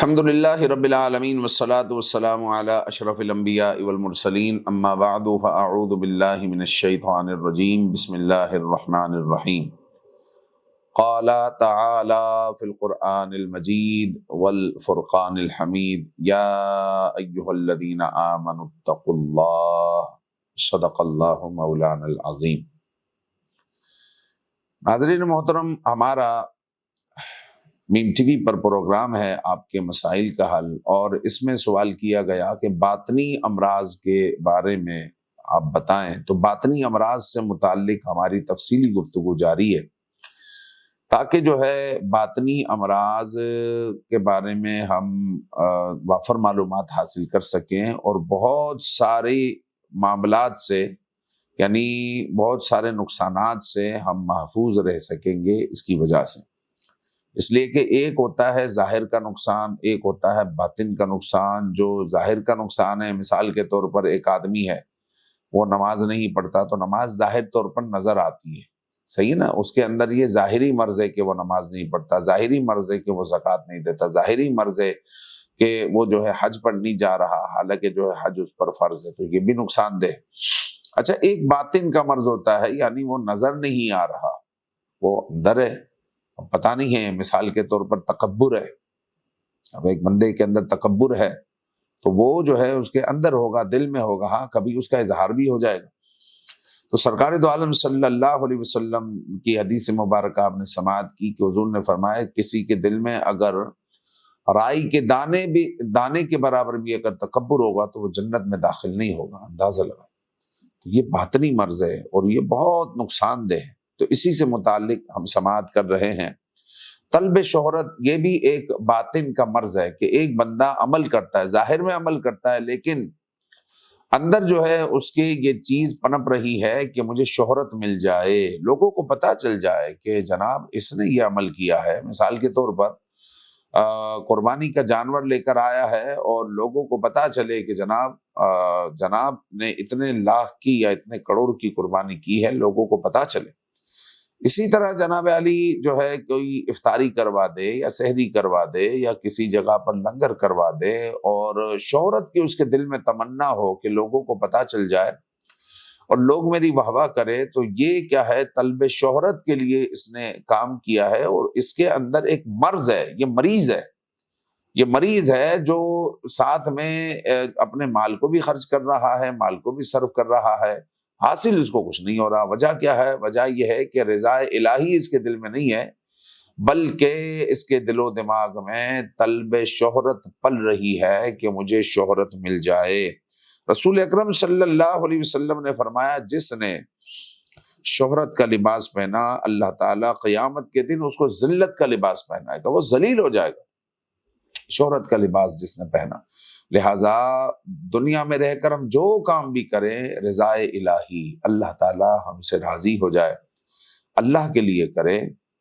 الحمد للہ رب العالمین والصلاة والسلام علی اشرف الانبیاء والمرسلین اما بعد فاعوذ باللہ من الشیطان الرجیم بسم اللہ الرحمن الرحیم قال تعالی فی القرآن المجید والفرقان الحمید یا ایہا الذین آمنوا اتقوا اللہ صدق اللہ مولانا العظیم۔ ناظرین محترم، ہمارا میم ٹی وی پر پروگرام ہے آپ کے مسائل کا حل، اور اس میں سوال کیا گیا کہ باطنی امراض کے بارے میں آپ بتائیں، تو باطنی امراض سے متعلق ہماری تفصیلی گفتگو جاری ہے تاکہ جو ہے باطنی امراض کے بارے میں ہم وافر معلومات حاصل کر سکیں اور بہت سارے معاملات سے، یعنی بہت سارے نقصانات سے ہم محفوظ رہ سکیں گے اس کی وجہ سے۔ اس لیے کہ ایک ہوتا ہے ظاہر کا نقصان، ایک ہوتا ہے باطن کا نقصان۔ جو ظاہر کا نقصان ہے، مثال کے طور پر ایک آدمی ہے، وہ نماز نہیں پڑھتا تو نماز ظاہر طور پر نظر آتی ہے، صحیح نا؟ اس کے اندر یہ ظاہری مرض ہے کہ وہ نماز نہیں پڑھتا، ظاہری مرض ہے کہ وہ زکوٰۃ نہیں دیتا، ظاہری مرض ہے کہ وہ جو ہے حج پر نہیں جا رہا، حالانکہ جو ہے حج اس پر فرض ہے، تو یہ بھی نقصان دہ۔ اچھا، ایک باطن کا مرض ہوتا ہے، یعنی وہ نظر نہیں آ رہا، وہ اندر ہے، پتہ نہیں ہے۔ مثال کے طور پر تکبر ہے، اب ایک بندے کے اندر تکبر ہے تو وہ جو ہے اس کے اندر ہوگا، دل میں ہوگا، ہاں کبھی اس کا اظہار بھی ہو جائے گا۔ تو سرکار دو عالم صلی اللہ علیہ وسلم کی حدیث مبارکہ آپ نے سماعت کی کہ حضور نے فرمایا کسی کے دل میں اگر رائی کے دانے کے برابر بھی اگر تکبر ہوگا تو وہ جنت میں داخل نہیں ہوگا، اندازہ لگائیں۔ تو یہ باطنی مرض ہے اور یہ بہت نقصان دہ ہے۔ تو اسی سے متعلق ہم سماعت کر رہے ہیں۔ طلب شہرت یہ بھی ایک باطن کا مرض ہے کہ ایک بندہ عمل کرتا ہے، ظاہر میں عمل کرتا ہے، لیکن اندر جو ہے اس کی یہ چیز پنپ رہی ہے کہ مجھے شہرت مل جائے، لوگوں کو پتہ چل جائے کہ جناب اس نے یہ عمل کیا ہے۔ مثال کے طور پر قربانی کا جانور لے کر آیا ہے اور لوگوں کو پتہ چلے کہ جناب نے اتنے لاکھ کی یا اتنے کروڑ کی قربانی کی ہے، لوگوں کو پتہ چلے۔ اسی طرح جناب علی جو ہے کوئی افطاری کروا دے یا سحری کروا دے یا کسی جگہ پر لنگر کروا دے اور شہرت کی اس کے دل میں تمنا ہو کہ لوگوں کو پتہ چل جائے اور لوگ میری واہ واہ کرے، تو یہ کیا ہے؟ طلب شہرت کے لیے اس نے کام کیا ہے، اور اس کے اندر ایک مرض ہے، یہ مریض ہے جو ساتھ میں اپنے مال کو بھی خرچ کر رہا ہے، مال کو بھی صرف کر رہا ہے، حاصل اس کو کچھ نہیں ہو رہا۔ وجہ کیا ہے؟ وجہ یہ ہے کہ رضا الہی اس کے دل میں نہیں ہے، بلکہ اس کے دل و دماغ میں طلب شہرت پل رہی ہے کہ مجھے شہرت مل جائے۔ رسول اکرم صلی اللہ علیہ وسلم نے فرمایا جس نے شہرت کا لباس پہنا، اللہ تعالیٰ قیامت کے دن اس کو ذلت کا لباس پہنائے گا، وہ ذلیل ہو جائے گا۔ شہرت کا لباس جس نے پہنا، لہٰذا دنیا میں رہ کر ہم جو کام بھی کریں، رضا الہی، اللہ تعالیٰ ہم سے راضی ہو جائے، اللہ کے لیے کریں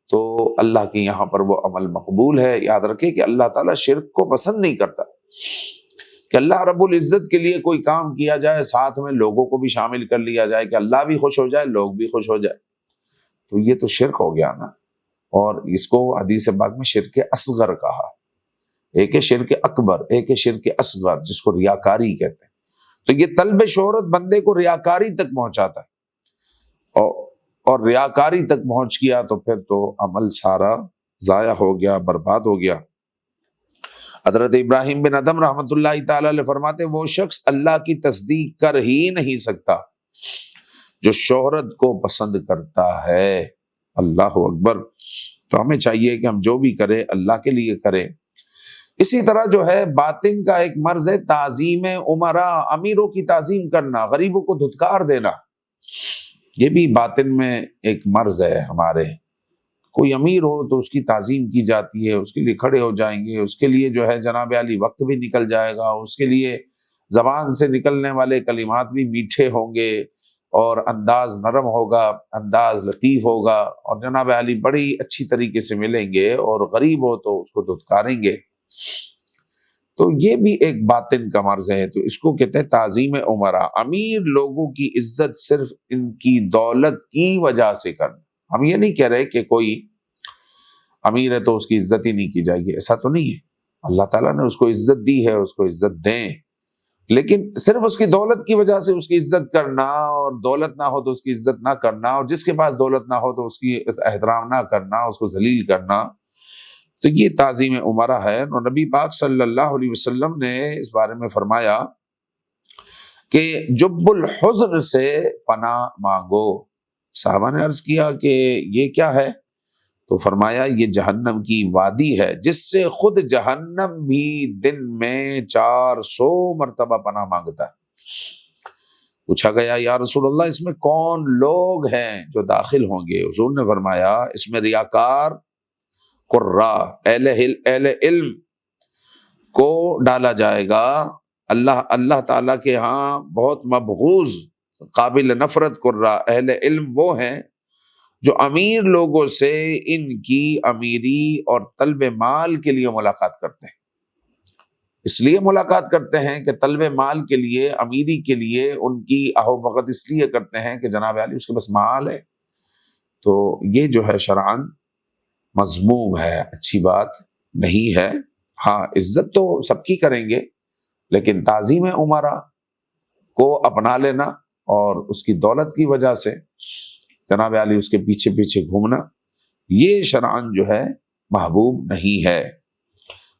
تو اللہ کے یہاں پر وہ عمل مقبول ہے۔ یاد رکھیں کہ اللہ تعالیٰ شرک کو پسند نہیں کرتا، کہ اللہ رب العزت کے لیے کوئی کام کیا جائے، ساتھ میں لوگوں کو بھی شامل کر لیا جائے کہ اللہ بھی خوش ہو جائے، لوگ بھی خوش ہو جائے، تو یہ تو شرک ہو گیا نا۔ اور اس کو حدیث پاک میں شرک اصغر کہا، ایک ہے شرک اکبر، ایک ہے شرک اصغر، جس کو ریاکاری کہتے ہیں۔ تو یہ طلب شہرت بندے کو ریاکاری تک پہنچاتا ہے، اور ریاکاری تک پہنچ گیا تو پھر تو عمل سارا ضائع ہو گیا، برباد ہو گیا۔ حضرت ابراہیم بن ادم رحمۃ اللہ تعالی علیہ فرماتے وہ شخص اللہ کی تصدیق کر ہی نہیں سکتا جو شہرت کو پسند کرتا ہے۔ اللہ اکبر۔ تو ہمیں چاہیے کہ ہم جو بھی کریں اللہ کے لیے کریں۔ اسی طرح جو ہے باطن کا ایک مرض ہے تعظیم امراء، امیروں کی تعظیم کرنا، غریبوں کو دھتکار دینا، یہ بھی باطن میں ایک مرض ہے ہمارے۔ کوئی امیر ہو تو اس کی تعظیم کی جاتی ہے، اس کے لیے کھڑے ہو جائیں گے، اس کے لیے جو ہے جناب علی وقت بھی نکل جائے گا، اس کے لیے زبان سے نکلنے والے کلمات بھی میٹھے ہوں گے اور انداز نرم ہوگا، انداز لطیف ہوگا، اور جناب علی بڑی اچھی طریقے سے ملیں گے، اور غریب ہو تو اس کو دھتکاریں گے۔ تو یہ بھی ایک باطن کا مرض ہے، تو اس کو کہتے ہیں تعظیم امراء، امیر لوگوں کی عزت صرف ان کی دولت کی وجہ سے کرنا۔ ہم یہ نہیں کہہ رہے کہ کوئی امیر ہے تو اس کی عزت ہی نہیں کی جائے گی، ایسا تو نہیں ہے، اللہ تعالیٰ نے اس کو عزت دی ہے، اس کو عزت دیں، لیکن صرف اس کی دولت کی وجہ سے اس کی عزت کرنا، اور دولت نہ ہو تو اس کی عزت نہ کرنا، اور جس کے پاس دولت نہ ہو تو اس کی احترام نہ کرنا، اس کو ذلیل کرنا، تو یہ تعظیم امرا ہے۔ اور نبی پاک صلی اللہ علیہ وسلم نے اس بارے میں فرمایا کہ جب الحزن سے پناہ مانگو۔ صحابہ نے عرض کیا کہ یہ کیا ہے؟ تو فرمایا یہ جہنم کی وادی ہے جس سے خود جہنم بھی دن میں 400 مرتبہ پناہ مانگتا ہے۔ پوچھا گیا یا رسول اللہ اس میں کون لوگ ہیں جو داخل ہوں گے؟ حضور نے فرمایا اس میں ریاکار، قراء، اہل علم کو ڈالا جائے گا۔ اللہ تعالیٰ کے ہاں بہت مبغوض، قابل نفرت قراء، اہل علم وہ ہیں جو امیر لوگوں سے ان کی امیری اور طلب مال کے لیے ملاقات کرتے ہیں۔ اس لیے ملاقات کرتے ہیں کہ طلب مال کے لیے، امیری کے لیے ان کی آہو بغت اس لیے کرتے ہیں کہ جناب علی اس کے بس مال ہے۔ تو یہ جو ہے شرعاً مذموم ہے، اچھی بات نہیں ہے۔ ہاں عزت تو سب کی کریں گے، لیکن تعظیم امرا کو اپنا لینا اور اس کی دولت کی وجہ سے جناب علی اس کے پیچھے پیچھے گھومنا، یہ شرعاً جو ہے محبوب نہیں ہے۔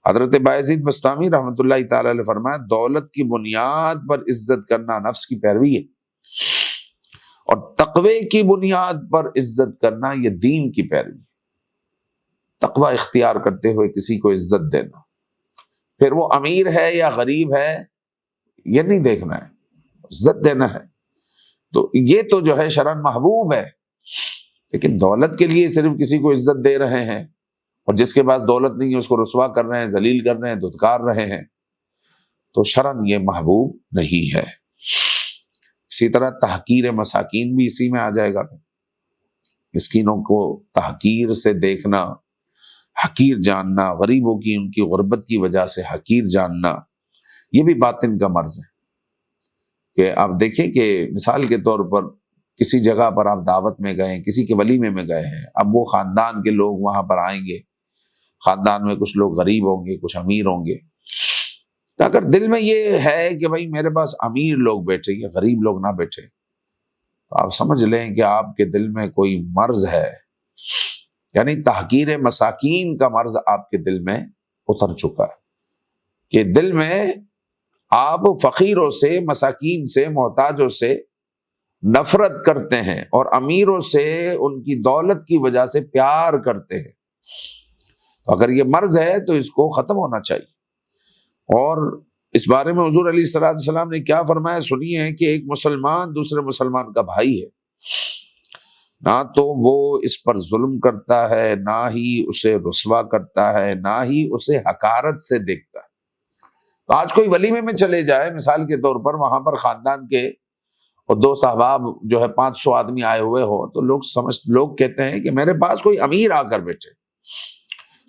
حضرت بایزید بسطامی رحمۃ اللہ تعالی علیہ فرمایا دولت کی بنیاد پر عزت کرنا نفس کی پیروی ہے، اور تقوی کی بنیاد پر عزت کرنا یہ دین کی پیروی ہے۔ تقوی اختیار کرتے ہوئے کسی کو عزت دینا، پھر وہ امیر ہے یا غریب ہے یہ نہیں دیکھنا ہے، عزت دینا ہے۔ تو یہ تو جو ہے شرعاً محبوب ہے، لیکن دولت کے لیے صرف کسی کو عزت دے رہے ہیں، اور جس کے پاس دولت نہیں ہے اس کو رسوا کر رہے ہیں، ذلیل کر رہے ہیں، دھتکار رہے ہیں، تو شرعاً یہ محبوب نہیں ہے۔ اسی طرح تحقیر مساکین بھی اسی میں آ جائے گا۔ مسکینوں کو تحقیر سے دیکھنا، حقیر جاننا، غریبوں کی ان کی غربت کی وجہ سے حقیر جاننا، یہ بھی باطن کا مرض ہے۔ کہ آپ دیکھیں کہ مثال کے طور پر کسی جگہ پر آپ دعوت میں گئے ہیں، کسی کے ولیمے میں گئے ہیں، اب وہ خاندان کے لوگ وہاں پر آئیں گے، خاندان میں کچھ لوگ غریب ہوں گے، کچھ امیر ہوں گے، تو اگر دل میں یہ ہے کہ بھائی میرے پاس امیر لوگ بیٹھے یا غریب لوگ نہ بیٹھے، تو آپ سمجھ لیں کہ آپ کے دل میں کوئی مرض ہے، یعنی تحقیر مساکین کا مرض آپ کے دل میں اتر چکا ہے، کہ دل میں آپ فقیروں سے، مساکین سے، محتاجوں سے نفرت کرتے ہیں، اور امیروں سے ان کی دولت کی وجہ سے پیار کرتے ہیں۔ تو اگر یہ مرض ہے تو اس کو ختم ہونا چاہیے۔ اور اس بارے میں حضور علیہ السلام نے کیا فرمایا سنیے کہ ایک مسلمان دوسرے مسلمان کا بھائی ہے، نہ تو وہ اس پر ظلم کرتا ہے، نہ ہی اسے رسوا کرتا ہے، نہ ہی اسے حقارت سے دیکھتا ہے۔ تو آج کوئی ولیمے میں چلے جائے مثال کے طور پر، وہاں پر خاندان کے اور دوست احباب جو ہے 500 آدمی آئے ہوئے ہو، تو لوگ کہتے ہیں کہ میرے پاس کوئی امیر آ کر بیٹھے،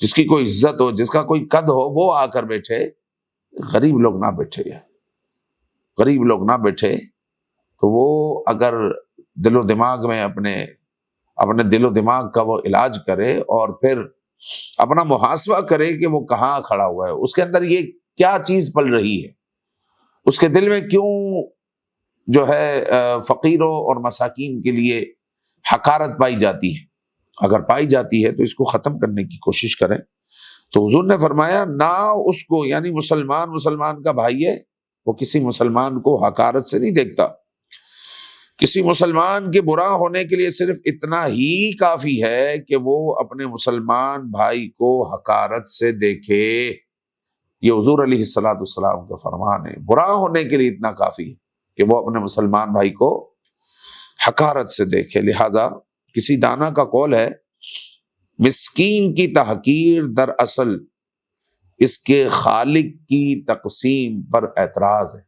جس کی کوئی عزت ہو، جس کا کوئی قد ہو، وہ آ کر بیٹھے، غریب لوگ نہ بیٹھے، غریب لوگ نہ بیٹھے۔ تو وہ اگر دل و دماغ میں اپنے دل و دماغ کا وہ علاج کرے، اور پھر اپنا محاسبہ کرے کہ وہ کہاں کھڑا ہوا ہے، اس کے اندر یہ کیا چیز پل رہی ہے، اس کے دل میں کیوں جو ہے فقیروں اور مساکین کے لیے حقارت پائی جاتی ہے۔ اگر پائی جاتی ہے تو اس کو ختم کرنے کی کوشش کریں۔ تو حضور نے فرمایا نہ اس کو، یعنی مسلمان کا بھائی ہے، وہ کسی مسلمان کو حقارت سے نہیں دیکھتا۔ کسی مسلمان کے برا ہونے کے لیے صرف اتنا ہی کافی ہے کہ وہ اپنے مسلمان بھائی کو حقارت سے دیکھے۔ یہ حضور علیہ السلام کا فرمان ہے، برا ہونے کے لیے اتنا کافی ہے کہ وہ اپنے مسلمان بھائی کو حقارت سے دیکھے۔ لہذا کسی دانا کا قول ہے، مسکین کی تحقیر دراصل اس کے خالق کی تقسیم پر اعتراض ہے،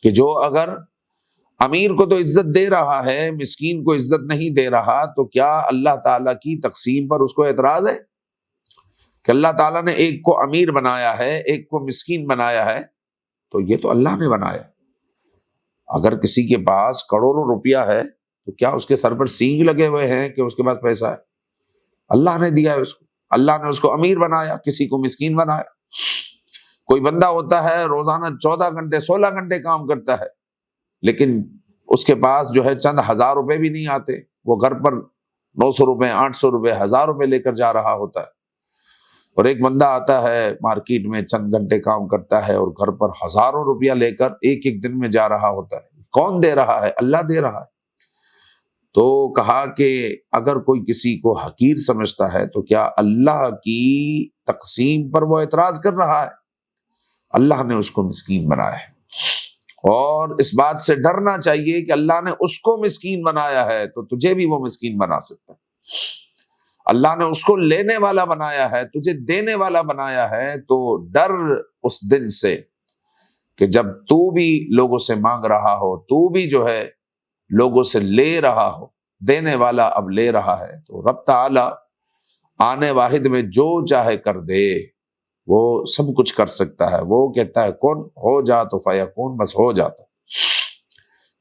کہ جو اگر امیر کو تو عزت دے رہا ہے، مسکین کو عزت نہیں دے رہا، تو کیا اللہ تعالیٰ کی تقسیم پر اس کو اعتراض ہے؟ کہ اللہ تعالیٰ نے ایک کو امیر بنایا ہے، ایک کو مسکین بنایا ہے، تو یہ تو اللہ نے بنایا۔ اگر کسی کے پاس کروڑوں روپیہ ہے تو کیا اس کے سر پر سینگ لگے ہوئے ہیں کہ اس کے پاس پیسہ ہے؟ اللہ نے دیا ہے اس کو۔ اللہ نے اس کو امیر بنایا، کسی کو مسکین بنایا۔ کوئی بندہ ہوتا ہے روزانہ 14 گھنٹے 16 گھنٹے کام کرتا ہے، لیکن اس کے پاس جو ہے چند ہزار روپے بھی نہیں آتے، وہ گھر پر 900 روپے 800 روپے 1000 روپے لے کر جا رہا ہوتا ہے۔ اور ایک بندہ آتا ہے مارکیٹ میں چند گھنٹے کام کرتا ہے اور گھر پر ہزاروں روپیہ لے کر ایک ایک دن میں جا رہا ہوتا ہے۔ کون دے رہا ہے؟ اللہ دے رہا ہے۔ تو کہا کہ اگر کوئی کسی کو حقیر سمجھتا ہے تو کیا اللہ کی تقسیم پر وہ اعتراض کر رہا ہے؟ اللہ نے اس کو مسکین بنایا ہے، اور اس بات سے ڈرنا چاہیے کہ اللہ نے اس کو مسکین بنایا ہے تو تجھے بھی وہ مسکین بنا سکتا ہے۔ اللہ نے اس کو لینے والا بنایا ہے، تجھے دینے والا بنایا ہے، تو ڈر اس دن سے کہ جب تو بھی لوگوں سے مانگ رہا ہو، تو بھی جو ہے لوگوں سے لے رہا ہو، دینے والا اب لے رہا ہے، تو رب تعالی آنے واحد میں جو چاہے کر دے، وہ سب کچھ کر سکتا ہے۔ وہ کہتا ہے کون ہو جا تو فیکون، بس ہو جاتا۔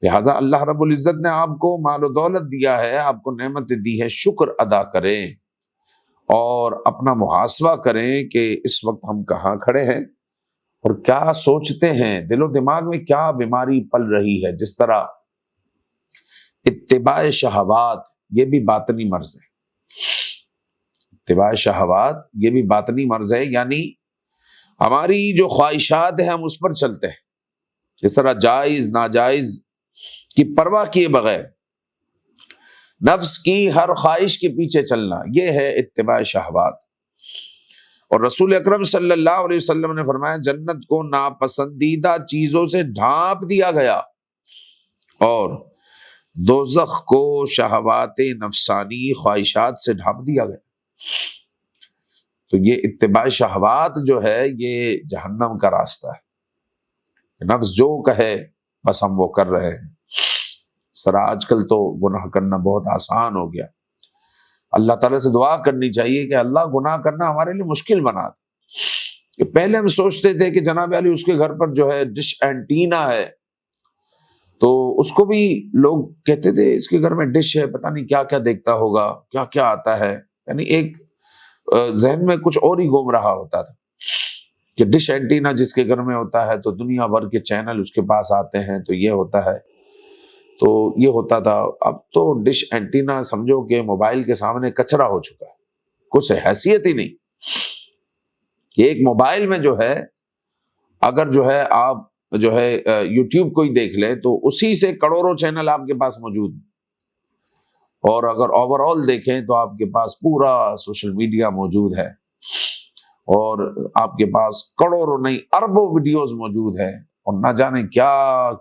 لہٰذا اللہ رب العزت نے آپ کو مال و دولت دیا ہے، آپ کو نعمتیں دی ہے، شکر ادا کریں اور اپنا محاسبہ کریں کہ اس وقت ہم کہاں کھڑے ہیں اور کیا سوچتے ہیں، دل و دماغ میں کیا بیماری پل رہی ہے۔ جس طرح اتباع شہوات یہ بھی باطنی مرض ہے، اتباع شہوات یہ بھی باطنی مرض ہے، یعنی ہماری جو خواہشات ہیں ہم اس پر چلتے ہیں۔ جس طرح جائز ناجائز کی پرواہ کیے بغیر نفس کی ہر خواہش کے پیچھے چلنا، یہ ہے اتباع شہوات۔ اور رسول اکرم صلی اللہ علیہ وسلم نے فرمایا جنت کو ناپسندیدہ چیزوں سے ڈھانپ دیا گیا اور دوزخ کو شہوات نفسانی خواہشات سے ڈھانپ دیا گیا۔ تو یہ اتباع شہوات جو ہے یہ جہنم کا راستہ ہے۔ نفس جو کہے بس ہم وہ کر رہے ہیں۔ سر آج کل تو گناہ کرنا بہت آسان ہو گیا۔ اللہ تعالیٰ سے دعا کرنی چاہیے کہ اللہ گناہ کرنا ہمارے لیے مشکل بنا دے۔ کہ پہلے ہم سوچتے تھے کہ جناب علی اس کے گھر پر جو ہے ڈش اینٹینا ہے، تو اس کو بھی لوگ کہتے تھے اس کے گھر میں ڈش ہے، پتہ نہیں کیا کیا دیکھتا ہوگا، کیا کیا آتا ہے، یعنی ایک ذہن میں کچھ اور ہی گھوم رہا ہوتا تھا کہ ڈش اینٹینا جس کے گھر میں ہوتا ہے تو دنیا بھر کے چینل اس کے پاس آتے ہیں، تو یہ ہوتا ہے، تو یہ ہوتا تھا۔ اب تو ڈش اینٹینا سمجھو کہ موبائل کے سامنے کچرا ہو چکا ہے، کچھ حیثیت ہی نہیں۔ ایک موبائل میں جو ہے اگر جو ہے آپ جو ہے یوٹیوب کو ہی دیکھ لیں تو اسی سے کروڑوں چینل آپ کے پاس موجود ہیں، اور اگر اوور آل دیکھیں تو آپ کے پاس پورا سوشل میڈیا موجود ہے، اور آپ کے پاس کروڑوں نہیں اربوں ویڈیوز موجود ہیں، اور نہ جانے کیا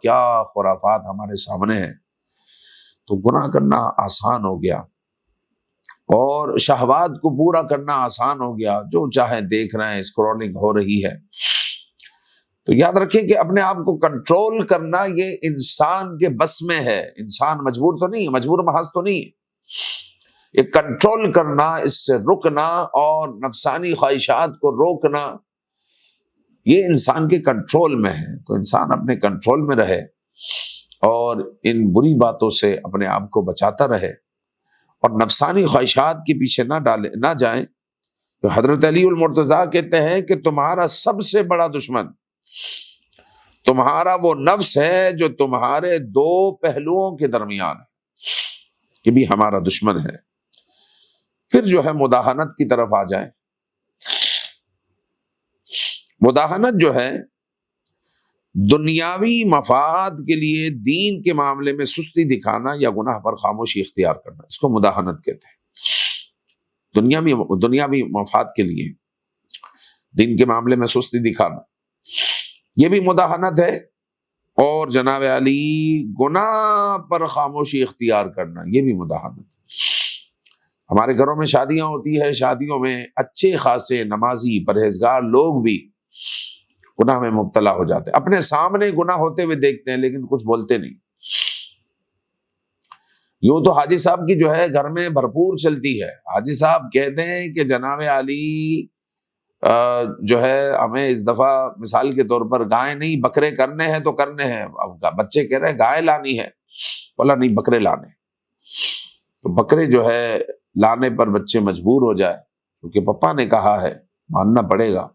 کیا خرافات ہمارے سامنے ہیں۔ تو گناہ کرنا آسان ہو گیا اور شہوات کو پورا کرنا آسان ہو گیا، جو چاہے دیکھ رہے ہیں، اسکرولنگ ہو رہی ہے۔ تو یاد رکھیں کہ اپنے آپ کو کنٹرول کرنا یہ انسان کے بس میں ہے، انسان مجبور تو نہیں، مجبور محض تو نہیں، یہ کنٹرول کرنا، اس سے رکنا اور نفسانی خواہشات کو روکنا یہ انسان کے کنٹرول میں ہے۔ تو انسان اپنے کنٹرول میں رہے اور ان بری باتوں سے اپنے آپ کو بچاتا رہے اور نفسانی خواہشات کے پیچھے نہ جائیں۔ تو حضرت علی المرتضیٰ کہتے ہیں کہ تمہارا سب سے بڑا دشمن تمہارا وہ نفس ہے جو تمہارے دو پہلوؤں کے درمیان ہے، کہ بھی ہمارا دشمن ہے۔ پھر جو ہے مداہنت کی طرف آ جائیں۔ مداہنت جو ہے دنیاوی مفاد کے لیے دین کے معاملے میں سستی دکھانا یا گناہ پر خاموشی اختیار کرنا، اس کو مداہنت کہتے ہیں۔ دنیاوی مفاد کے لیے دین کے معاملے میں سستی دکھانا یہ بھی مداہنت ہے، اور جناب علی گناہ پر خاموشی اختیار کرنا یہ بھی مداہنت ہے۔ ہمارے گھروں میں شادیاں ہوتی ہے، شادیوں میں اچھے خاصے نمازی پرہیزگار لوگ بھی گناہ میں مبتلا ہو جاتے ہیں، اپنے سامنے گناہ ہوتے ہوئے دیکھتے ہیں لیکن کچھ بولتے نہیں۔ یوں تو حاجی صاحب کی جو ہے گھر میں بھرپور چلتی ہے، حاجی صاحب کہتے ہیں کہ جناب علی جو ہے ہمیں اس دفعہ مثال کے طور پر گائے نہیں بکرے کرنے ہیں تو کرنے ہیں۔ اب بچے کہہ رہے ہیں گائے لانی ہے، بولا نہیں بکرے لانے، تو بکرے جو ہے لانے پر بچے مجبور ہو جائے، کیونکہ پپا نے کہا ہے ماننا پڑے گا۔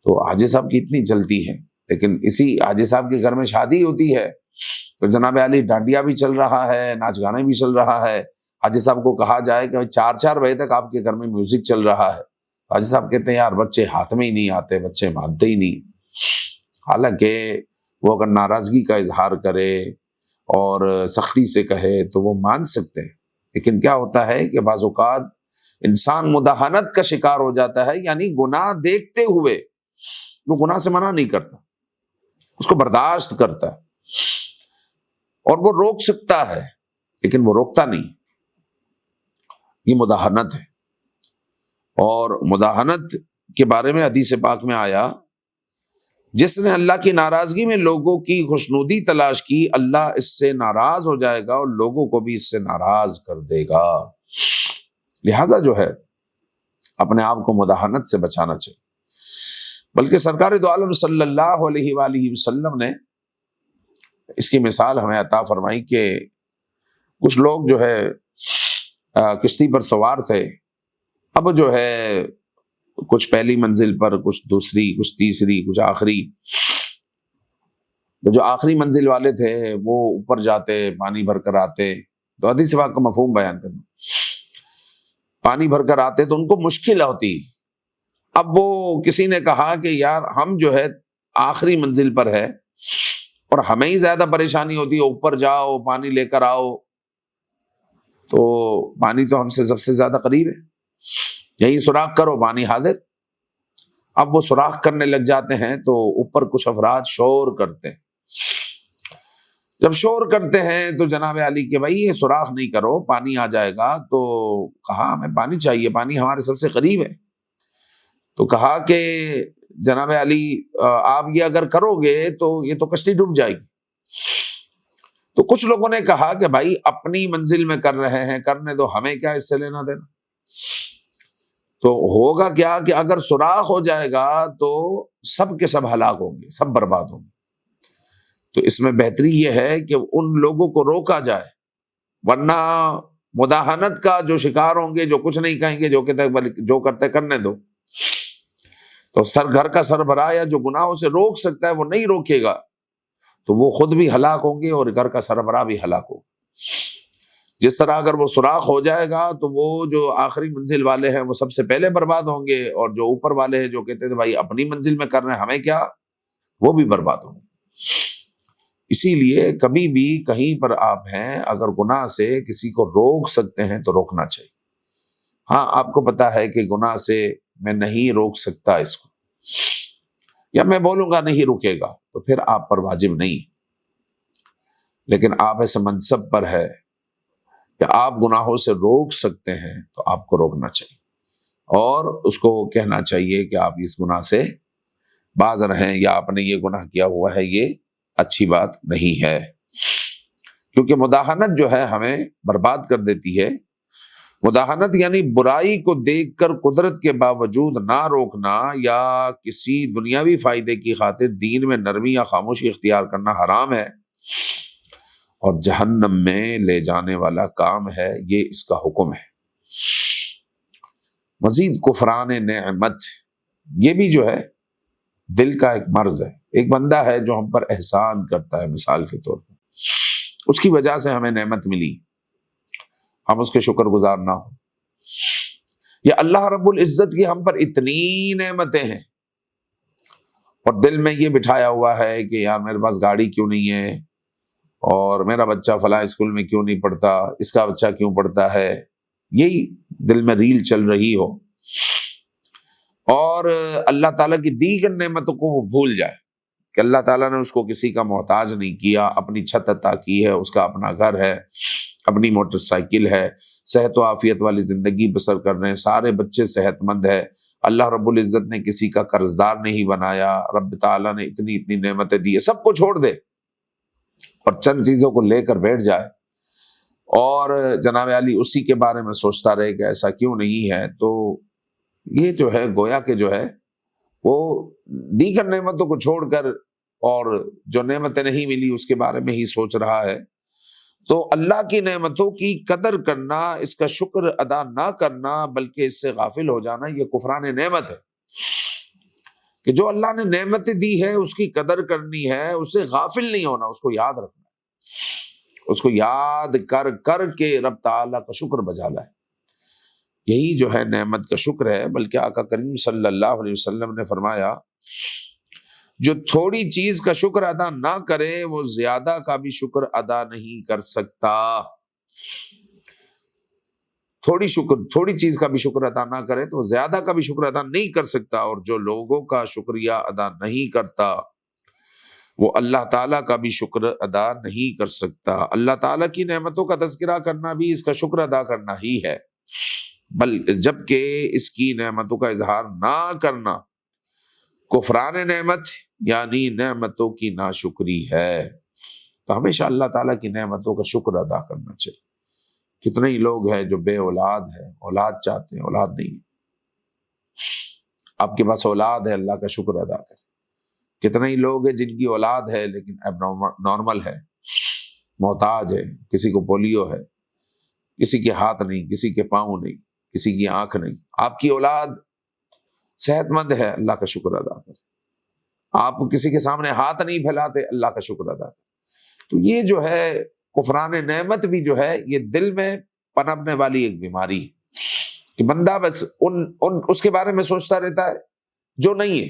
تو حاجی صاحب کی اتنی چلتی ہے، لیکن اسی حاجی صاحب کے گھر میں شادی ہوتی ہے تو جناب علی ڈانڈیا بھی چل رہا ہے، ناچ گانے بھی چل رہا ہے۔ حاجی صاحب کو کہا جائے کہ 4 بجے تک آپ کے گھر میں میوزک چل رہا ہے، حاجی صاحب کہتے ہیں یار بچے ہاتھ میں ہی نہیں آتے، بچے مانتے ہی نہیں۔ حالانکہ وہ اگر ناراضگی کا اظہار کرے اور سختی سے کہے تو وہ مان سکتے ہیں، لیکن کیا ہوتا ہے کہ بعض اوقات انسان مداہنت کا شکار ہو جاتا ہے، یعنی گناہ دیکھتے ہوئے وہ گناہ سے منع نہیں کرتا، اس کو برداشت کرتا ہے اور وہ روک سکتا ہے لیکن وہ روکتا نہیں۔ یہ مداہنت ہے، اور مداہنت کے بارے میں حدیث پاک میں آیا جس نے اللہ کی ناراضگی میں لوگوں کی خوشنودی تلاش کی، اللہ اس سے ناراض ہو جائے گا اور لوگوں کو بھی اس سے ناراض کر دے گا۔ لہذا جو ہے اپنے آپ کو مداہنت سے بچانا چاہیے۔ بلکہ سرکار دو عالم صلی اللہ علیہ وآلہ وسلم نے اس کی مثال ہمیں عطا فرمائی کہ کچھ لوگ جو ہے کشتی پر سوار تھے، اب جو ہے کچھ پہلی منزل پر، کچھ دوسری، کچھ تیسری، کچھ آخری۔ تو جو آخری منزل والے تھے وہ اوپر جاتے، پانی بھر کر آتے، تو حدیث پاک کا مفہوم بیان کرنا، پانی بھر کر آتے تو ان کو مشکل ہوتی۔ اب وہ کسی نے کہا کہ یار ہم جو ہے آخری منزل پر ہے اور ہمیں ہی زیادہ پریشانی ہوتی ہے، اوپر جاؤ پانی لے کر آؤ، تو پانی تو ہم سے سب سے زیادہ قریب ہے، یہی سوراخ کرو پانی حاضر۔ اب وہ سوراخ کرنے لگ جاتے ہیں تو اوپر کچھ افراد شور کرتے ہیں۔ جب شور کرتے ہیں تو جناب علی کہ بھائی یہ سوراخ نہیں کرو، پانی آ جائے گا، تو کہا ہمیں پانی چاہیے، پانی ہمارے سب سے قریب ہے۔ تو کہا کہ جناب علی آپ یہ اگر کرو گے تو یہ تو کشتی ڈوب جائے گی۔ تو کچھ لوگوں نے کہا کہ بھائی اپنی منزل میں کر رہے ہیں، کرنے دو، ہمیں کیا اس سے لینا دینا۔ تو ہوگا کیا کہ اگر سوراخ ہو جائے گا تو سب کے سب ہلاک ہوں گے، سب برباد ہوں گے۔ تو اس میں بہتری یہ ہے کہ ان لوگوں کو روکا جائے، ورنہ مداہنت کا جو شکار ہوں گے، جو کچھ نہیں کہیں گے، جو کرتے کرنے دو۔ تو گھر کا سربراہ یا جو گناہوں سے روک سکتا ہے وہ نہیں روکے گا تو وہ خود بھی ہلاک ہوں گے اور گھر کا سربراہ بھی ہلاک ہوگا۔ جس طرح اگر وہ سوراخ ہو جائے گا تو وہ جو آخری منزل والے ہیں وہ سب سے پہلے برباد ہوں گے، اور جو اوپر والے ہیں جو کہتے تھے بھائی اپنی منزل میں کر رہے ہیں ہمیں کیا، وہ بھی برباد ہوں گے۔ اسی لیے کبھی بھی کہیں پر آپ ہیں، اگر گناہ سے کسی کو روک سکتے ہیں تو روکنا چاہیے۔ ہاں آپ کو پتا ہے کہ گناہ سے میں نہیں روک سکتا اس کو، یا میں بولوں گا نہیں رکے گا، تو پھر آپ پر واجب نہیں، لیکن آپ ایسے منصب پر ہے کہ آپ گناہوں سے روک سکتے ہیں تو آپ کو روکنا چاہیے، اور اس کو کہنا چاہیے کہ آپ اس گناہ سے باز رہیں، یا آپ نے یہ گناہ کیا ہوا ہے یہ اچھی بات نہیں ہے۔ کیونکہ مداہنت جو ہے ہمیں برباد کر دیتی ہے۔ مداہنت یعنی برائی کو دیکھ کر قدرت کے باوجود نہ روکنا، یا کسی دنیاوی فائدے کی خاطر دین میں نرمی یا خاموشی اختیار کرنا حرام ہے اور جہنم میں لے جانے والا کام ہے، یہ اس کا حکم ہے۔ مزید کفران نعمت، یہ بھی جو ہے دل کا ایک مرض ہے۔ ایک بندہ ہے جو ہم پر احسان کرتا ہے، مثال کے طور پر اس کی وجہ سے ہمیں نعمت ملی، ہم اس کے شکر گزار نہ ہوں، یا اللہ رب العزت کی ہم پر اتنی نعمتیں ہیں اور دل میں یہ بٹھایا ہوا ہے کہ یار میرے پاس گاڑی کیوں نہیں ہے، اور میرا بچہ فلاں اسکول میں کیوں نہیں پڑھتا، اس کا بچہ کیوں پڑھتا ہے، یہی دل میں ریل چل رہی ہو، اور اللہ تعالیٰ کی دیگر نعمتوں کو وہ بھول جائے کہ اللہ تعالیٰ نے اس کو کسی کا محتاج نہیں کیا، اپنی چھت عطا کی ہے، اس کا اپنا گھر ہے، اپنی موٹر سائیکل ہے، صحت و عافیت والی زندگی بسر کر رہے ہیں، سارے بچے صحت مند ہے، اللہ رب العزت نے کسی کا قرض دار نہیں بنایا، رب تعالیٰ نے اتنی اتنی نعمتیں دی ہے، سب کو چھوڑ دے اور چند چیزوں کو لے کر بیٹھ جائے اور جناب علی اسی کے بارے میں سوچتا رہے کہ ایسا کیوں نہیں ہے، تو یہ جو ہے گویا کہ جو ہے وہ دیگر نعمتوں کو چھوڑ کر اور جو نعمتیں نہیں ملی اس کے بارے میں ہی سوچ رہا ہے، تو اللہ کی نعمتوں کی قدر کرنا، اس کا شکر ادا نہ کرنا بلکہ اس سے غافل ہو جانا، یہ کفران نعمت ہے۔ کہ جو اللہ نے نعمتیں دی ہے اس کی قدر کرنی ہے، اس سے غافل نہیں ہونا، اس کو یاد رکھنا ہے، اس کو یاد کر کر کے رب تعالیٰ کا شکر بجا لائے۔ یہی جو ہے نعمت کا شکر ہے۔ بلکہ آقا کریم صلی اللہ علیہ وسلم نے فرمایا جو تھوڑی چیز کا شکر ادا نہ کرے وہ زیادہ کا بھی شکر ادا نہیں کر سکتا۔ تھوڑی چیز کا بھی شکر ادا نہ کرے تو زیادہ کا بھی شکر ادا نہیں کر سکتا، اور جو لوگوں کا شکریہ ادا نہیں کرتا وہ اللہ تعالیٰ کا بھی شکر ادا نہیں کر سکتا۔ اللہ تعالیٰ کی نعمتوں کا تذکرہ کرنا بھی اس کا شکر ادا کرنا ہی ہے، جبکہ اس کی نعمتوں کا اظہار نہ کرنا کفران نعمت یعنی نعمتوں کی ناشکری ہے۔ تو ہمیشہ اللہ تعالیٰ کی نعمتوں کا شکر ادا کرنا چاہیے۔ کتنے ہی لوگ ہیں جو بے اولاد ہیں، اولاد چاہتے ہیں، اولاد نہیں ہے۔ آپ کے پاس اولاد ہے، اللہ کا شکر ادا کریں۔ کتنے ہی لوگ ہیں جن کی اولاد ہے لیکن اب نارمل ہے، محتاج ہے، کسی کو پولیو ہے، کسی کے ہاتھ نہیں، کسی کے پاؤں نہیں، کسی کی آنکھ نہیں۔ آپ کی اولاد صحت مند ہے، اللہ کا شکر ادا کریں۔ آپ کسی کے سامنے ہاتھ نہیں پھیلاتے، اللہ کا شکر ادا کریں۔ تو یہ جو ہے کفران نعمت بھی جو ہے یہ دل میں پنپنے والی ایک بیماری ہے کہ بندہ بس اس کے بارے میں سوچتا رہتا ہے جو نہیں ہے،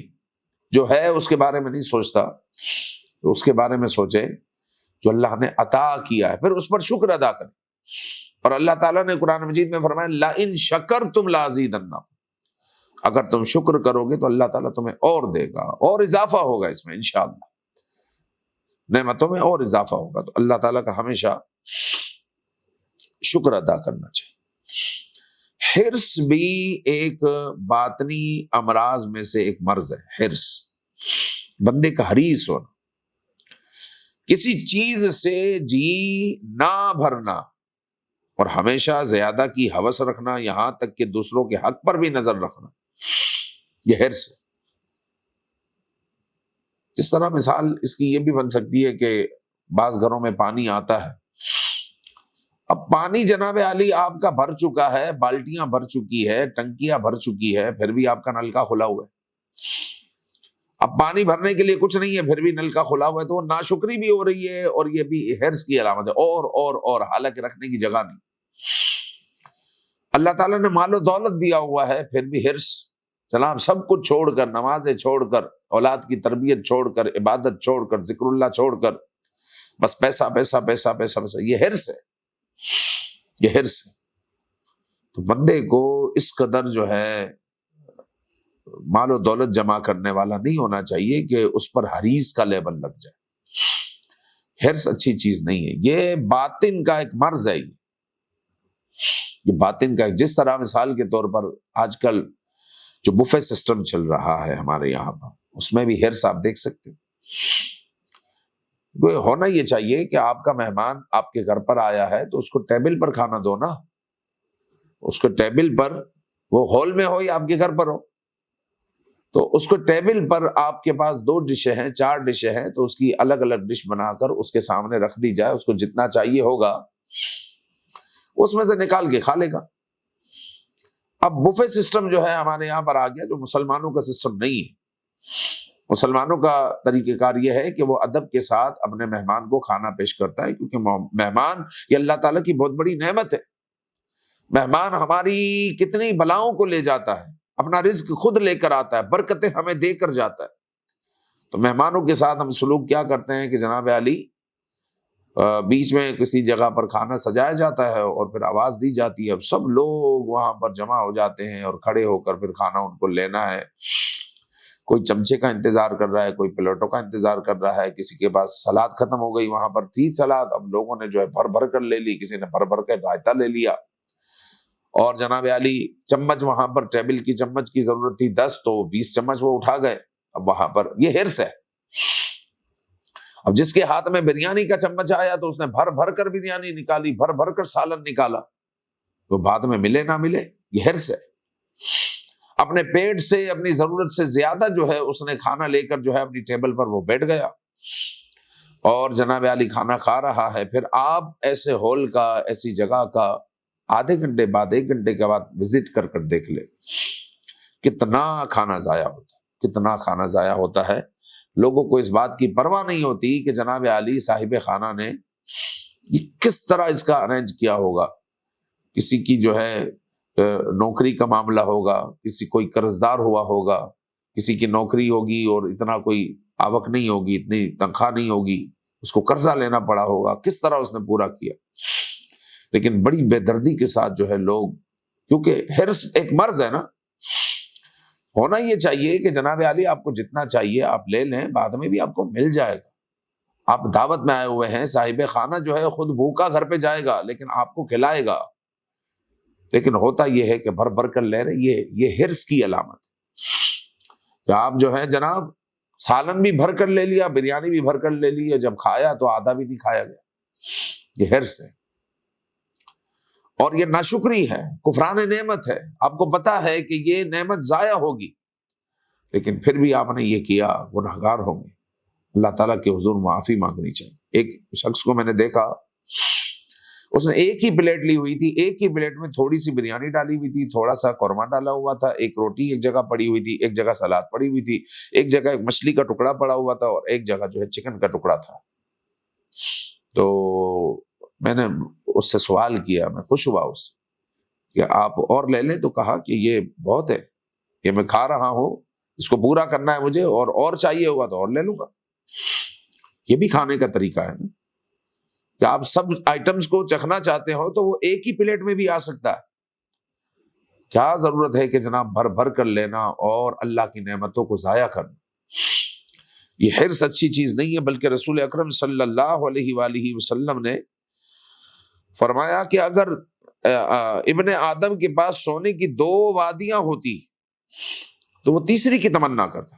جو ہے اس کے بارے میں نہیں سوچتا، تو اس کے بارے میں سوچے جو اللہ نے عطا کیا ہے، پھر اس پر شکر ادا کرے۔ اور اللہ تعالیٰ نے قرآن مجید میں فرمایا لَإِن شَكَرْتُمْ لَأَزِيدَنَّكُمْ، اگر تم شکر کرو گے تو اللہ تعالیٰ تمہیں اور دے گا، اور اضافہ ہوگا اس میں انشاءاللہ، نعمتوں میں اور اضافہ ہوگا۔ تو اللہ تعالیٰ کا ہمیشہ شکر ادا کرنا چاہیے۔ حرص بھی ایک باطنی امراض میں سے ایک مرض ہے۔ حرص، بندے کا حریص ہونا، کسی چیز سے جی نہ بھرنا اور ہمیشہ زیادہ کی ہوس رکھنا، یہاں تک کہ دوسروں کے حق پر بھی نظر رکھنا، یہ حرص ہے۔ جس طرح مثال اس کی یہ بھی بن سکتی ہے کہ بعض گھروں میں پانی آتا ہے، اب پانی جناب عالی آپ کا بھر چکا ہے، بالٹیاں بھر چکی ہے، ٹنکیاں بھر چکی ہے، پھر بھی آپ کا نل کا کھلا ہوا ہے۔ اب پانی بھرنے کے لیے کچھ نہیں ہے، پھر بھی نل کا کھلا ہوا ہے، تو وہ ناشکری بھی ہو رہی ہے، اور یہ بھی حرص کی علامت ہے، اور حالانکہ رکھنے کی جگہ نہیں۔ اللہ تعالیٰ نے مال و دولت دیا ہوا ہے، پھر بھی حرص، جناب سب کچھ چھوڑ کر، نمازیں چھوڑ کر، اولاد کی تربیت چھوڑ کر، عبادت چھوڑ کر، ذکر اللہ چھوڑ کر، بس پیسہ پیسہ پیسہ پیسہ پیسہ، یہ حرص ہے، یہ حرص ہے۔ تو بندے کو اس قدر جو ہے مال و دولت جمع کرنے والا نہیں ہونا چاہیے کہ اس پر حریص کا لیبل لگ جائے۔ حرص اچھی چیز نہیں ہے، یہ باطن کا ایک مرض ہے، یہ باطن کا، جس طرح مثال کے طور پر آج کل جو بفے سسٹم چل رہا ہے ہمارے یہاں پر، اس میں بھی حرص آپ دیکھ سکتے ہیں۔ ہونا یہ چاہیے کہ آپ کا مہمان آپ کے گھر پر آیا ہے تو اس کو ٹیبل پر کھانا دو نا، اس کو ٹیبل پر، وہ ہال میں ہو یا آپ کے گھر پر ہو، تو اس کو ٹیبل پر آپ کے پاس 2 ڈشیں ہیں، 4 ڈشیں ہیں، تو اس کی الگ الگ ڈش بنا کر اس کے سامنے رکھ دی جائے، اس کو جتنا چاہیے ہوگا اس میں سے نکال کے کھا لے گا۔ اب بفے سسٹم جو ہے ہمارے یہاں پر آ گیا، جو مسلمانوں کا سسٹم نہیں ہے۔ مسلمانوں کا طریقہ کار یہ ہے کہ وہ ادب کے ساتھ اپنے مہمان کو کھانا پیش کرتا ہے، کیونکہ مہمان یہ اللہ تعالیٰ کی بہت بڑی نعمت ہے۔ مہمان ہماری کتنی بلاؤں کو لے جاتا ہے، اپنا رزق خود لے کر آتا ہے، برکتیں ہمیں دے کر جاتا ہے۔ تو مہمانوں کے ساتھ ہم سلوک کیا کرتے ہیں کہ جناب علی بیچ میں کسی جگہ پر کھانا سجایا جاتا ہے اور پھر آواز دی جاتی ہے، اب سب لوگ وہاں پر جمع ہو جاتے ہیں اور کھڑے ہو کر پھر کھانا ان کو لینا ہے۔ کوئی چمچے کا انتظار کر رہا ہے، کوئی پلیٹوں کا انتظار کر رہا ہے، کسی کے پاس سلاد ختم ہو گئی، وہاں پر تھی سلاد، اب لوگوں نے جو ہے بھر بھر کر لے لی، کسی نے بھر بھر کے رائتا لے لیا، اور جناب علی چمچ وہاں پر ٹیبل کی چمچ کی ضرورت تھی 10 تو 20 چمچ وہ اٹھا گئے۔ اب وہاں پر یہ حرص ہے۔ اب جس کے ہاتھ میں بریانی کا چمچ آیا تو اس نے بھر بھر کر بریانی نکالی، بھر بھر کر سالن نکالا، تو بعد میں ملے نہ ملے، یہ حرص ہے۔ اپنے پیٹ سے اپنی ضرورت سے زیادہ جو ہے اس نے کھانا لے کر جو ہے اپنی ٹیبل پر وہ بیٹھ گیا، اور جناب علی کھانا کھا رہا ہے، پھر آپ ایسے ہال کا، ایسی جگہ کا آدھے گھنٹے بعد، 1 گھنٹے کے بعد وزٹ کر کر دیکھ لے، کتنا کھانا ضائع ہوتا ہے، کتنا کھانا ضائع ہوتا ہے۔ لوگوں کو اس بات کی پرواہ نہیں ہوتی کہ جناب علی صاحب خانہ نے یہ کس طرح اس کا ارینج کیا ہوگا۔ کسی کی جو ہے نوکری کا معاملہ ہوگا، کسی کوئی قرض دار ہوا ہوگا، کسی کی نوکری ہوگی اور اتنا کوئی آوک نہیں ہوگی، اتنی تنخواہ نہیں ہوگی، اس کو قرضہ لینا پڑا ہوگا، کس طرح اس نے پورا کیا۔ لیکن بڑی بے دردی کے ساتھ جو ہے لوگ، کیونکہ حرص ایک مرض ہے نا، ہونا یہ چاہیے کہ جناب علی آپ کو جتنا چاہیے آپ لے لیں، بعد میں بھی آپ کو مل جائے گا۔ آپ دعوت میں آئے ہوئے ہیں، صاحب خانہ جو ہے خود بھوکا گھر پہ جائے گا لیکن آپ کو کھلائے گا۔ لیکن ہوتا یہ ہے کہ بھر بھر کر لے رہے، یہ حرص کی علامت ہے کہ آپ جو ہے جناب سالن بھی بھر کر لے لیا، بریانی بھی بھر کر لے لی، جب کھایا تو آدھا بھی نہیں کھایا گیا۔ یہ حرص ہے اور یہ ناشکری ہے، کفران نعمت ہے۔ آپ کو پتا ہے کہ یہ نعمت ضائع ہوگی لیکن پھر بھی آپ نے یہ کیا، گنہگار ہوں گے۔ اللہ تعالیٰ کے حضور معافی مانگنی چاہیے۔ ایک شخص کو میں نے دیکھا، اس نے ایک ہی پلیٹ لی ہوئی تھی، ایک ہی پلیٹ میں تھوڑی سی بریانی ڈالی ہوئی تھی، تھوڑا سا قورمہ ڈالا ہوا تھا، ایک روٹی ایک جگہ پڑی ہوئی تھی، ایک جگہ سلاد پڑی ہوئی تھی، ایک جگہ ایک مچھلی کا ٹکڑا پڑا ہوا تھا اور ایک جگہ جو ہے چکن کا ٹکڑا تھا۔ تو میں نے اس سے سوال کیا، میں خوش ہوا اس کہ آپ اور لے لیں، تو کہا کہ یہ بہت ہے، یہ میں کھا رہا ہوں، اس کو پورا کرنا ہے مجھے، اور چاہیے ہوگا تو اور لے لوں گا۔ یہ بھی کھانے کا طریقہ ہے نا کہ آپ سب آئٹمز کو چکھنا چاہتے ہو تو وہ ایک ہی پلیٹ میں بھی آ سکتا ہے۔ کیا ضرورت ہے کہ جناب بھر بھر کر لینا اور اللہ کی نعمتوں کو ضائع کرنا۔ یہ حرص اچھی چیز نہیں ہے، بلکہ رسول اکرم صلی اللہ علیہ وآلہ وسلم نے فرمایا کہ اگر ابن آدم کے پاس سونے کی 2 وادیاں ہوتی تو وہ تیسری کی تمنا کرتا۔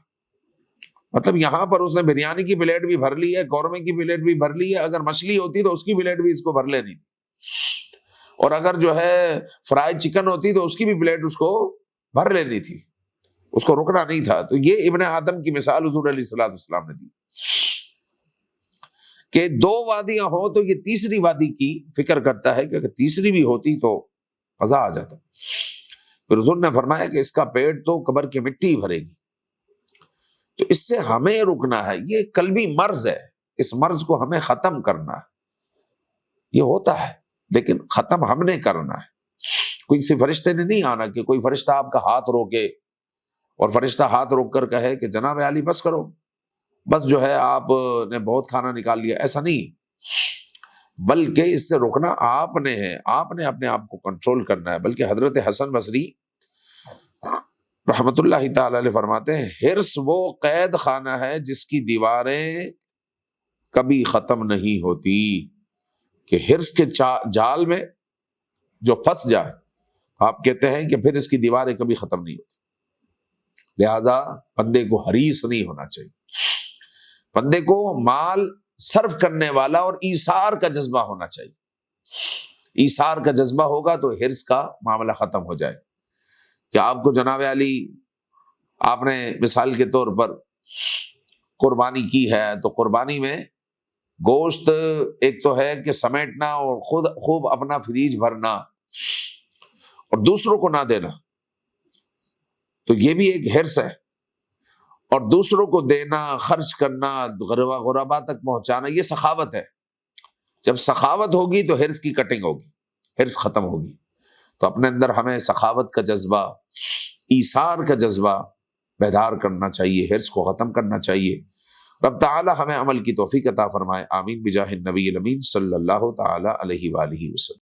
مطلب یہاں پر اس نے بریانی کی پلیٹ بھی بھر لی ہے، قورمے کی پلیٹ بھی بھر لی ہے، اگر مچھلی ہوتی تو اس کی پلیٹ بھی اس کو بھر لینی تھی، اور اگر جو ہے فرائی چکن ہوتی تو اس کی بھی پلیٹ اس کو بھر لینی تھی، اس کو رکنا نہیں تھا۔ تو یہ ابن آدم کی مثال حضور علیہ الصلوۃ والسلام نے دی کہ 2 وادیاں ہوں تو یہ تیسری وادی کی فکر کرتا ہے کہ اگر تیسری بھی ہوتی تو مزہ آ جاتا۔ پھر حضور نے فرمایا کہ اس کا پیٹ تو قبر کی مٹی بھرے گی۔ تو اس سے ہمیں رکنا ہے، یہ قلبی مرض ہے، اس مرض کو ہمیں ختم کرنا ہے۔ یہ ہوتا ہے لیکن ختم ہم نے کرنا ہے۔ کوئی کسی فرشتے نے نہیں آنا کہ کوئی فرشتہ آپ کا ہاتھ روکے اور فرشتہ ہاتھ روک کر کہے کہ جناب علی بس کرو، بس جو ہے آپ نے بہت کھانا نکال لیا، ایسا نہیں، بلکہ اس سے رکنا آپ نے ہے، آپ نے اپنے آپ کو کنٹرول کرنا ہے۔ بلکہ حضرت حسن بصری رحمت اللہ تعالی علیہ فرماتے ہیں، حرص وہ قید خانہ ہے جس کی دیواریں کبھی ختم نہیں ہوتی۔ کہ حرص کے جال میں جو پھنس جائے، آپ کہتے ہیں کہ پھر اس کی دیواریں کبھی ختم نہیں ہوتی۔ لہذا بندے کو حریص نہیں ہونا چاہیے، بندے کو مال صرف کرنے والا اور ایثار کا جذبہ ہونا چاہیے۔ ایثار کا جذبہ ہوگا تو حرص کا معاملہ ختم ہو جائے۔ کہ آپ کو جناب علی، آپ نے مثال کے طور پر قربانی کی ہے تو قربانی میں گوشت ایک تو ہے کہ سمیٹنا اور خود خوب اپنا فریج بھرنا اور دوسروں کو نہ دینا، تو یہ بھی ایک حرص ہے، اور دوسروں کو دینا، خرچ کرنا، غربا تک پہنچانا، یہ سخاوت ہے۔ جب سخاوت ہوگی تو حرص کی کٹنگ ہوگی، حرص ختم ہوگی۔ تو اپنے اندر ہمیں سخاوت کا جذبہ، ایثار کا جذبہ بیدار کرنا چاہیے، حرص کو ختم کرنا چاہیے۔ رب تعالی ہمیں عمل کی توفیق عطا فرمائے، آمین بجاہ النبی الامین صلی اللہ تعالی علیہ وآلہ وسلم۔